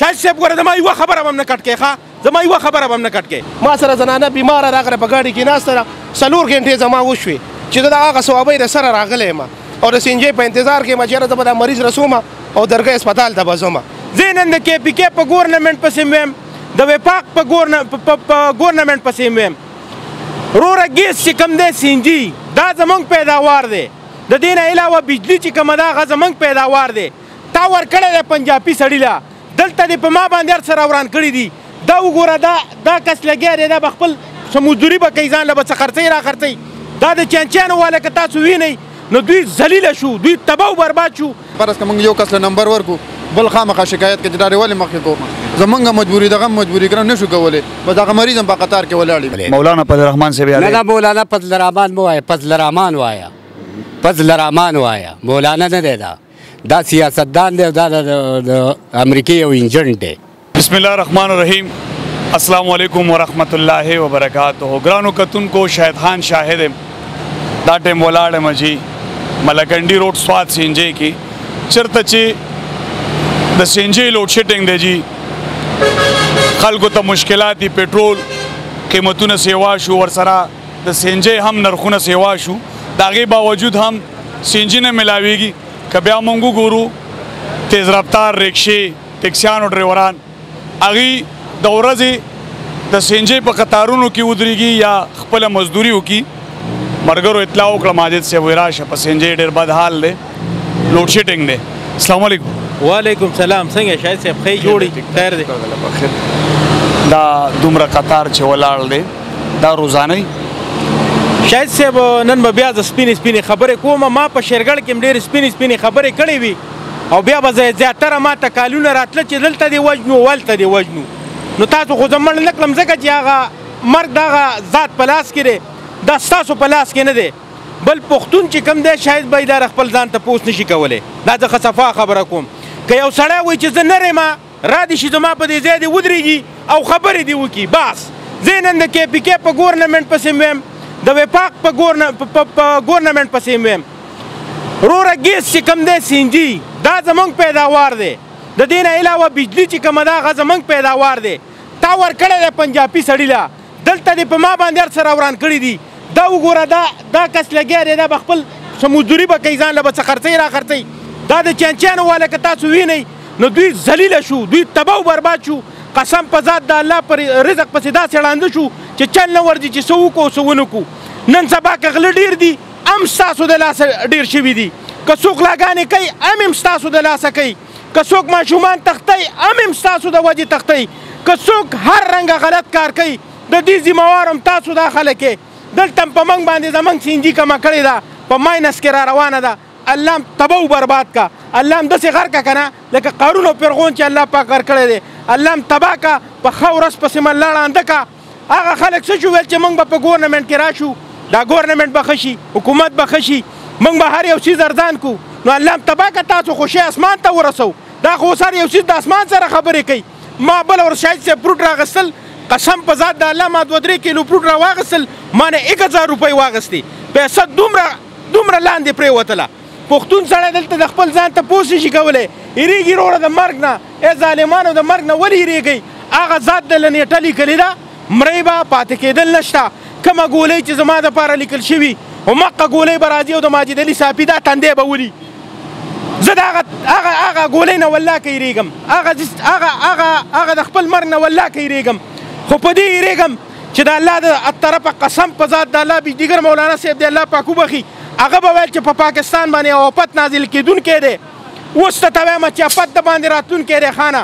شاهد صاحب ګوره زما یوه خبره به هم نه کټ کوې ښه زما یوه خبره به هم نه کټ کوې ما سره زنانه بیماره راغله په ګاډي کې ناسته ده 4 غنټې زما وشوې چې زه د هغه ثوابۍ د سره راغلی یم او د سینجۍ په انتظار کې یم چې یاره زه به دا مریض رسوم او درګۍ هسپتال ته به ځم زه نن د KPK په ګورنمنټ پسې ویم د وفاق په ګورنمنټ پسې ویم وروره ګیس چې کوم دی سینجي دا زمونږ پیداوار دی د دې نه علاوه بجلي چې کومه ده هغه زمونږ پیداوار دی تا ورکړی دی پنجابي سړي له دلته دې په ما باندې هر څه راوران کړي دي دا وګوره دا کس لګیا دی دا به خپل څه مزدوري به کوي ځان له به څه خرڅوي را خرڅوي دا د چانچیانو والا که تاسو وینئ نو دوی ذلیله شو دوی تباه او برباد شو فرض که موږ یو کس له نمبر ورکو بل خامخا شکایت کوي چې دا ولې مخکې کوو زمونږ مجبوري دغه مجبوري ګرم نشو کولی بس هغه مریض هم په قطار کې ولاړ مولانا فضل الرحمن صاحب نه دا مولانا فضل الرحمن مو وایه فضل الرحمن وایه فضل الرحمن وایه مولانا نه دی دا سیاستدان دی دا د امریکې یو انجن دی بسم الله الرحمن الرحیم السلام علیکم ورحمۃ اللہ وبرکاتہ ګرانو کتونکو شاهد خان شاهد دا ټیم ولاړ یم جی ملکنډي روډ سوات سینجۍ کې چېرته چې د سینجۍ لوډ شیډنګ دی جی خلکو ته مشکلات دي پټرول قیمتونه سیوا شو ورسره د سینجۍ هم نرخونه سیوا شو د هغې باوجود هم سینجي نه میلاویږي که بیا موږ وګورو تیز رفتار ریکشې ټیکسیانو ډریوران هغوی د ورځې د سینجۍ په قطارونو کې ودرېږي یا خپله مزدوري وکړي مرګرو اطلاع وکړه ماجد صاحب وایي راشه په سینجۍ ډېر بد حال دی لوډ شیډنګ دی السلام علیکم وعلیکم سلام څنګه شاهد صاحب ښه جوړې خیر دی دا دومره قطار چې ولاړ دی دا روزانه شاهد صاحب نن به بیا زه سپینې خبرې کوم ما په شیرګړ کې هم ډېرې سپینې خبرې کړې وي او بیا به زیاتره ما ته کالونه راتله چې دلته دې وژنو ولته دې وژنو نو تاسو خو زه مړ نه کړم ځکه چې هغه مرګ د هغه ذات په لاس کې دی دا ستاسو په لاس کې نه دی بل پښتون چې کوم دی شاید به اداره خپل ځان ته پوس نشي کولی دا زه ښه صفا خبره کوم که یو سړی وایي چې زه نر یم را دې شي زما په دې ځای دې ودرېږي او خبرې دې وکړي بس زه نن د KPK په ګورنمنټ پسې ویم د وفاق په ګورنمنټ پسې ویم وروره ګیس چې کوم دی سینجي دا زمونږ پیداوار دی د دې نه علاوه بجلي چې کومه ده هغه زمونږ پیداوار دی تا ورکړی دی پنجابي سړي له دلته دې په ما باندې هر څه راوران کړي دي دا وګوره دا کس لګیا دی دا به خپل څه مزدوري به کوي ځان له به څه خرڅوي را خرڅوي دا د چانچیانو والا که تاسو وینئ نو دوی ذلیله شو دوی تباه او برباد شو قسم په ذات د الله پر رزق پسې داسې ړانده شو چې چل نه ورځي چې څه وکړو څه ونه کړو نن سبا که غله ډېر دي هم ستاسو د لاسه ډېر شوي دي که څوک لاګانې کوي هم ستاسو د لاسه کوي که څوک ماشومان تختی هم ستاسو د وجې تختی که څوک هر رنګه غلط کار کوي د دې ذمهوار هم تاسو دا خلک یې دلته هم په موږ باندې زموږ سینجي کمه کړې ده په ماینس کې را روانه ده الله هم تباه او برباد کا الله هم داسې غر کا که نه لکه قارون او فرعون چې الله پاک غر کړی دی الله هم تباه کا په ښه ورځ پسې مله ړانده کا هغه خلک څه شو ویل چې موږ به په ګورنمنټ کې راشو دا ګورنمنټ به ښه شي حکومت به ښه شي موږ به هر یو څیز ارزان کړو نو الله هم تباه که تاسو خو شی اسمان ته ورسو دا خو اوس هر یو څیز د اسمان سره خبرې کوي ما بله ور شاهد صاحب فروټ راغستل قسم په ذات د الله ما 2-3 کیلو فروټ راواغستل ما نه 1000 روپۍ واغستې پیسه دومره لاندې پرېوتله پښتون سړی دلته د خپل ځان ته پوس نشي کولی هېرېږي وروره د مرګ نه ای ظالمانو د مرګ نه ولې هېرېږئ هغه ذات د له نیټه لیکلې ده مړی به پاتې کېدل نشته کومه ګولۍ چې زما دپاره لیکل شوي همقه ګولۍ به راځي او د ماجد علي صافي دا تندی به ولي زه د هغه ګولۍ نه والله که هېرېږم هغه د خپل مرګ نه والله که هېرېږم خو په دې هېرېږم چې د الله د طرفه قسم په ذات د الله بجدیګر مولانا صاحب دی الله پاک وبخي هغه به ویل چې په پاکستان باندې یو آفت نازل کېدونکی دی اوس ته وایم چې آفت د باندې راتلونکی دی خانه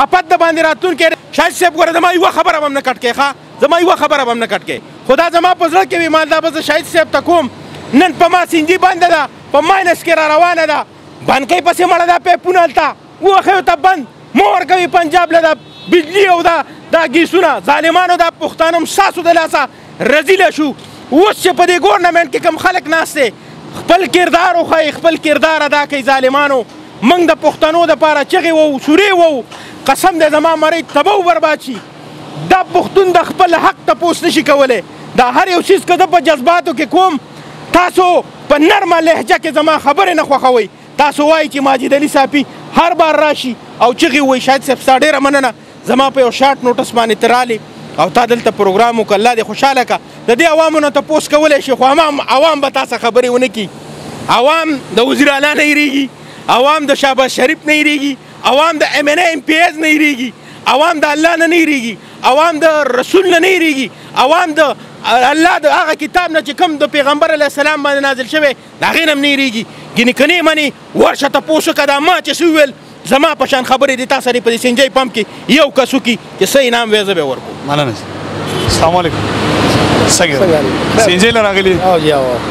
آفت د باندې راتلونکی دی شاهد صاحب ګوره زما یوه خبره به هم نه کټ کوې ښه زما یوه خبره به هم نه کټ کوې خو دا زما په زړه کې وي ما دا به زه شاهد صاحب ته کوم نن په ما سینجي بنده ده په ماینس کې را روانه ده بنکۍ پسې مړه ده پیپونه هلته ووښیو ته بند مه ورکوي پنجاب له دا بجلي او دا ګیسونه ظالمانو دا پښتانه هم ستاسو د لاسه رزیله شو اوس چې په دې ګورنمنټ کې کوم خلک ناست دی خپل کردار وښایي خپل کردار ادا کوي ظالمانو موږ د پښتنو دپاره چغې وو سورې وو قسم دی زما مرۍ تباه برباد شي دا پښتون د خپل حق تپوس نشي کولی دا هر یو چیز که زه په جذباتو کې کوم تاسو په نرمه لهجه کې زما خبرې نه خوښوئ تاسو وایي چې ماجد علي صافي هر بار راشي او چغې وایي شاهد صاحب ستا ډېره مننه زما په یو شارټ نوټس باندې ته رالې او تا دلته پروګرام وکړه الله دې خوشحاله کړه د دې عوامو نه تپوس کولی شي خو عوام به تا څه خبرې ونه کړي عوام د وزیر اعلی نه هېرېږي عوام د شهباز شریف نه هېرېږي عوام د ایم این اے ایم پی ایز نه هېرېږي عوام د الله نه هېرېږي عوام د رسول نه هېرېږي عوام د الله د هغه کتاب نه چې کوم د پیغمبر علیه السلام باندې نازل شوی د هغې نه هم نه هېرېږي ګینې که نه یې منې ورشه تپوس وکړه دا ما چې څه وویل زما په شان خبرې دي تا سره په دې سنجۍ پمپ کې یو کس وکړي چې څه انعام وی زه به ورکړو مننه السلام علیکم څنګه سنجۍ له راغلي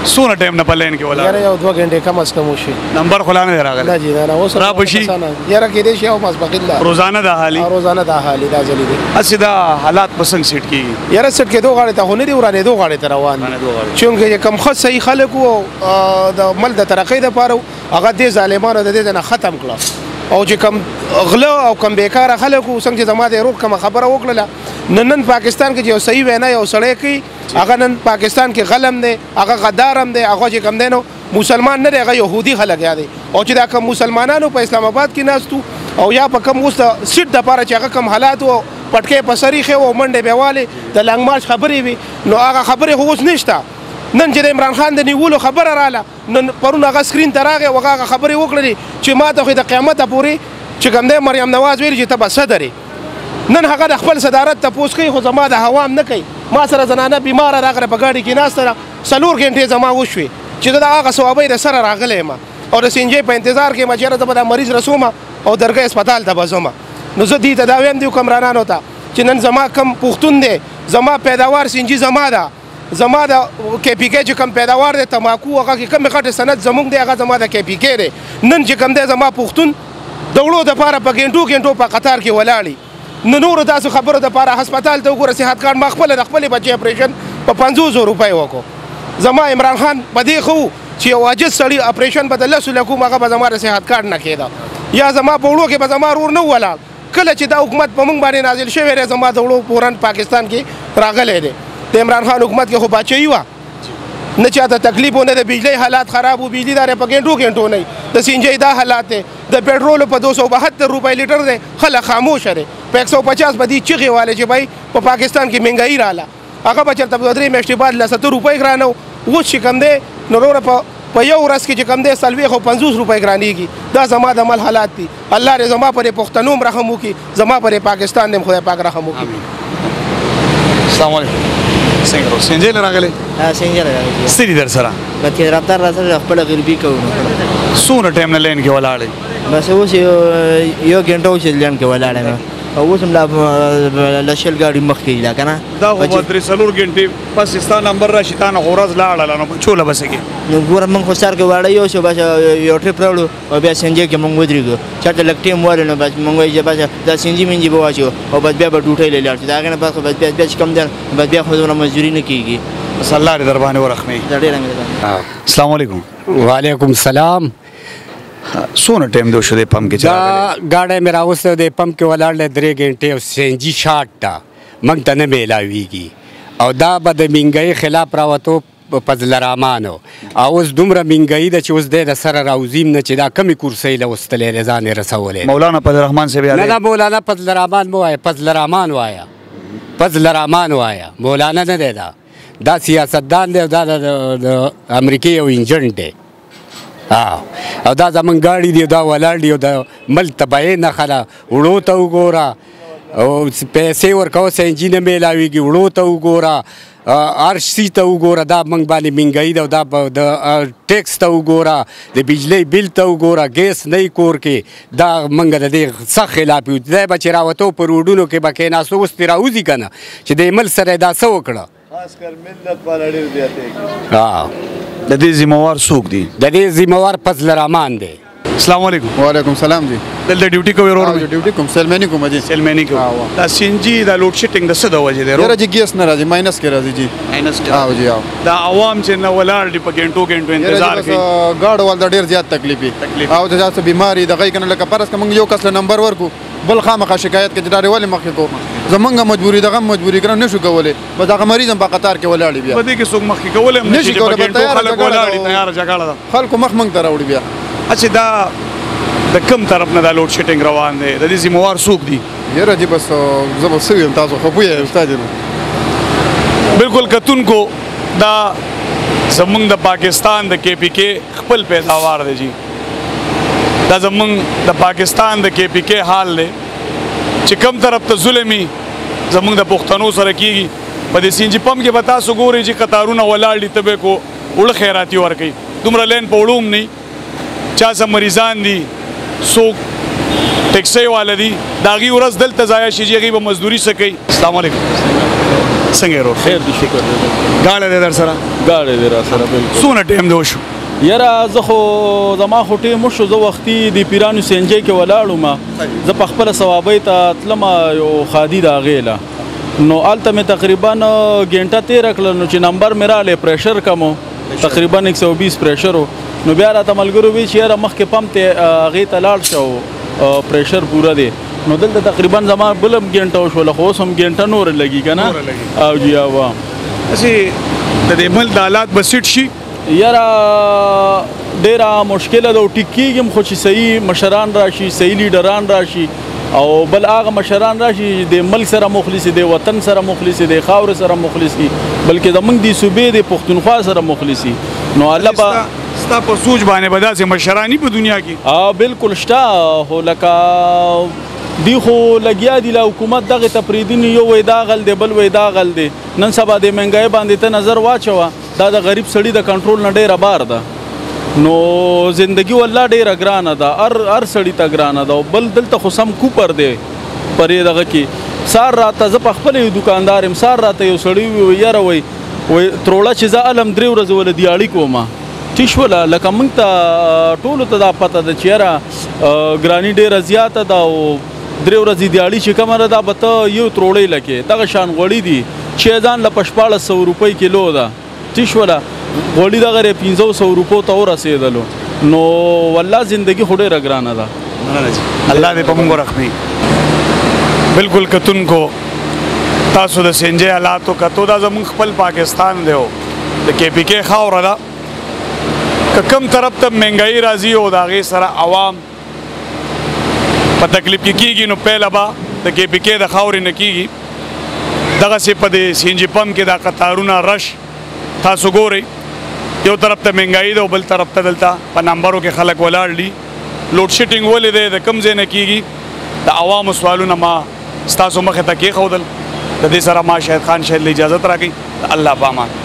څونه ټایم نه په لین کې ولاړ یو 2 غنټې کم از کم وشي نمبر خو لا نه راغلی نه جی نه اوس را بشي یاره کېدای شي او ماسپخیل روزانه د حالي روزانه د حالي دا ځلې دي اسی دا حالات پسنګ سیټ کیږي یاره سیټ کې دوه غاړې ته خو نه دی ورانې دوه غاړې ته روان چونکې کم خاص صحیح خلک وو د مل د ترقۍ دپاره هغه دې ظالمانو د دې نه ختم کړه او چې کم غله او کم بیکاره خلک وو څنګه چې زما د روغ کومه خبره وکړله نن پاکستان کې یو صحیح وینا یو سړی کوي هغه نن پاکستان کې غلم دی هغه غدار هم دی هغه چې کم دی نو مسلمان نه دی هغه یهودي خلک دی او چې دا کم مسلمانانو په اسلام آباد کې ناستو او یا په کم اوس سیټ دپاره چې هغه کم حالات وو پټکې په سریخې وو منډې به والې د لنګ مارچ خبرې وي نو هغه خبرې خو اوس نشته نن چې د عمران خان د نیولو خبره رااله نن پرون هغه سکرین ته راغی او هغه خبرې وکړلې چې ما ته خو د قیامته پورې چې کوم دی مریم نواز ویلي چې ته به صدر نن هغه د خپل صدارت تپوس کوي خو زما د هوام نه کوي ما سره زنانه بیماره راغله په ګاډي کې ناسته ده 4 غنټې زما وشوې چې زه د هغه ثوابۍ د سره راغلی یم او د سنجۍ په انتظار کې یم چېرې زه به دا مریض رسوم او درګۍ اسپتال ته به ځم نو زه دې ته دا ویم دي حکمرانانو ته چې نن زما کم پښتون دی زما پیداوار سنجي زما ده زما د کې پی کې چې کم پیداوار دی تماکو هغه کې کم غټ سند زموږ دی هغه زما د کې پی کې دی نن چې کم دی زما پښتون د وړو دپاره په ګنټو په قطار کې ولاړي نو نورو داسې خبرو دپاره هسپتال ته وګوره صحت کارډ ما خپله د خپلې بچې اپریشن په 500 روپۍ وکړو زما عمران خان په دې ښه و چې یو عاجز سړي اپریشن به د 10 لکو هغه به زما د صحت کارډ نه کېده یا زما په وړو کې به زما رور نه ولاړ کله چې دا حکومت په موږ باندې نازل شوی دی زما د وړو پورن پاکستان کې راغلی دی د عمران خان حکومت کې خو باچهي وه نه چاته تکلیف و نه د بجلی حالات خراب و بجلی دارې په ګنټو نه د سنجۍ دا حالات دی د پټرولو په 272 روپۍ لیټر دی خلک خاموشه دی په 150 به دي چغې والې چې بھائی په پاکستان کې مهنګایي راله هغه به چېرته په 3 میاشتې بعد له 70 روپۍ ګرانه اوس چې کوم دی نو وروره په یو ورځ کې چې کوم دی 50 روپۍ ګرانېږي دا زما د عمل حالات دي الله دې زما پرې پښتنو هم رحم وکړي زما پرې پاکستان دې خدای پاک رحم وکړي السلام علیکم څنګه سنجۍ له راغلی سنجۍ له راغلی څه دي در سره بچې رفتار را سره خپله غریبي کوو څونه ټایم نه لین کې ولاړې بس اوس یو غنټه اوس لین کې ولاړ یم او اوس هم لا شل ګاډي مخکې لا که نه دا خو به 3 غنټې پس ستا نمبر راشي تا نه خو ورځ لاړله نو چوله بسه کې نو ګوره موږ خو سهار کې واړه یو شو بس یو ټریپ راوړو او بیا سنجۍ کې موږ ودرېږو چېرته لږ ټیم والی نو بس موږ وایي چې بس دا سنجي منجي به واچو او بس بیا به ډوټۍ له لاړ شو د هغې نه بس بس بیا چې کم دی بس بیا خو دومره مزدوري نه کېږي بس الله دې در باندې ورحمي دا ډېره مهرباني السلام علیکم وعلیکم السلام څونه ټایم دی شو دې پمپ کې چې دا ګاډی مې راوستی دی پمپ کې ولاړ 3 غنټې او سنجي شاټ ته موږ ته نه میلاویږي او دا به د مهنګایي خلاف راوتو فضل الرحمن او اوس دومره مهنګایي ده چې اوس دی د سره راوځیم نه چې دا کمې کورسۍ له وستلی دی ځان یې رسولی مولانا فضل الرحمن صاحب نه نه مولانا فضل الرحمن مه وایه فضل الرحمن وایه فضل الرحمن وایه مولانا نه دی دا سیاستدان دی او دا د امریکې یو انجن دی او دا زمونږ ګاډي دی دا ولاړ دی او د ملک تباهۍ نښه ده وړو ته وګوره او پیسې ورکوه سنجي نه میلاویږي وړو ته وګوره هر شي ته وګوره دا موږ باندې مهنګایي ده او دا د ټیکس ته وګوره د بجلی بل ته وګوره ګیس نه کور کې دا موږ د دې سخت خلاف یو دی به چې راوتو په روډونو کې به کېناستو اوس ترې راوځي که نه چې د ملک سره دا څه وکړه خاص کر ملت والا ډېر زیاتېږي د دې ذمہوار څوک دي د دې ذمہوار فضل الرحمن دی السلام علیکم وعلیکم السلام جی دلته ډیوټي کوي ورور مې ډیوټي کوم سیلمنی کوم جی سیلمنی کوي دا سنجي دا لوډ شیټینګ د څه د وجې دی یاره جی ګیس نه راځي ماینس کې راځي جی ماینس او جی او دا عوام چې نه ولاړ دي په ګنټو انتظار کوي ګاډو ول دا ډېر زیات تکلیف او د ځاته بیماری د غي کنه لکه پرس کوم یو کس نمبر ورکو بل خامخا شکایت کې جداري ولې مخکې کو زمونږه مجبوری دغه مجبوری ګرم نشو کولای به دغه مریض هم په قطار کې ولاړ بیا په دې کې څوک مخکې کولای نشي کولای خلک ولاړ دي تیار جګړه ده خلکو مخ منګ ته راوړي بیا اچھا دا د کوم طرف نه دا لوډ شیډینګ روان دی د دې ذمہوار څوک دي یاره جی بس زه به څه ویم تاسو خو پوهیږئ استاد نو بالکل کتونکو دا زمونږ د پاکستان د کے پی کے خپل پیداوار دی جی دا زمونږ د پاکستان د کے پی کے حال دی چې کوم طرف ته ظلمي زمونږ د پښتنو سره کیږي په دې سینجي پمپ کې به تاسو ګورئ چې قطارونه ولاړ دي تبې کو وړه خیراتي ورکوي دومره لین په وړو هم نه چا څه مریضان دي څوک ټیکسۍ والا دي د هغې ورځ دلته ضایع شي چې هغوی به مزدوري څه کوي السلام علیکم څنګه یې روغ خیر دی شکر دی ګاډی دی در سره ګاډی دی را سره بالکل څونه ټایم دی وشو یاره زه خو زما خو ټیم وشو زه وختي د پیرانو سینجۍ کې ولاړم زه په خپله ثوابۍ ته تلم یو خادي د هغې له نو هلته مې تقریبا ګینټه تېره کړه نو چې نمبر مې راغلی پریشر کم و تقریبا 120 پریشر و نو بیا راته ملګرو وی چې یاره مخکې پمپ ته هغې ته لاړ شه پریشر پوره دی نو دلته تقریبا زما بل هم ګینټه وشوله خو اوس هم ګینټه نوره لګي که نه او جی او هسې د دې ملک د حالات به سیټ شي یاره ډیره مشکله ده او ټیک کېږم خو چې صحیح مشران راشي صحیح لیډران راشي او بل هغه مشران راشي د ملک سره مخلص دي وطن سره مخلص دي خاور سره مخلص دي بلکې د موږ د صوبې د پښتونخوا سره مخلص نو الله به ستا په سوچ باندې به داسې مشران په دنیا کې بالکل شته خو لکه دی خو لګیا دي له حکومت دغه تپریدین یو وای دا غل دی بل وای دا غل دی نن سبا د مهنګای باندې ته نظر واچوه دا د غریب سړي د کنټرول نه ډیره بار ده نو زندگی والله ډیره ګرانه ده هر سړي ته ګرانه ده او بل دلته خو سم کوپر دی پرې دغه کې سار راته زه په خپل دکاندار یم سار راته یو سړی وی یاره وای تروړه چې زه علم 3 ورځې ول دیاړي کومه تیشوله لکه موږ ته ټولو ته دا پته ده چې یاره ګراني ډیره زیاته ده او 3 ورځې دیاړي چې کومه ده دا به ته یو تروړی لکې دغه شان غوړي دي چې ځان له 1400 روپۍ کیلو ده تیشوله غوړي دغه 1500 روپو ته ورسېدلو نو والله زندگی خو ډېره ګرانه ده الله دې په موږ ورحمي بالکل کتونکو تاسو د سینجۍ حالاتو کتو دا زموږ خپل پاکستان دی د کے پی کې خاوره ده که کوم طرف ته مهنګایي راځي او د هغې سره عوام په تکلیف کې کېږي نو پهله به د کے پی کې د خاورې نه کېږي دغسې په د سینجي پمپ کې دا قطارونه رش تاسو ګورئ یو طرف ته مهنګایي ده او بل طرف ته دلته په نمبرو کې خلک ولاړ دي لوډ شیډینګ ولې دی د کوم ځای نه کېږي د عوامو سوالونه ما ستاسو مخې ته کېښودل د دې سره ما شاهد خان شاهد له اجازت راکړئ د الله په امان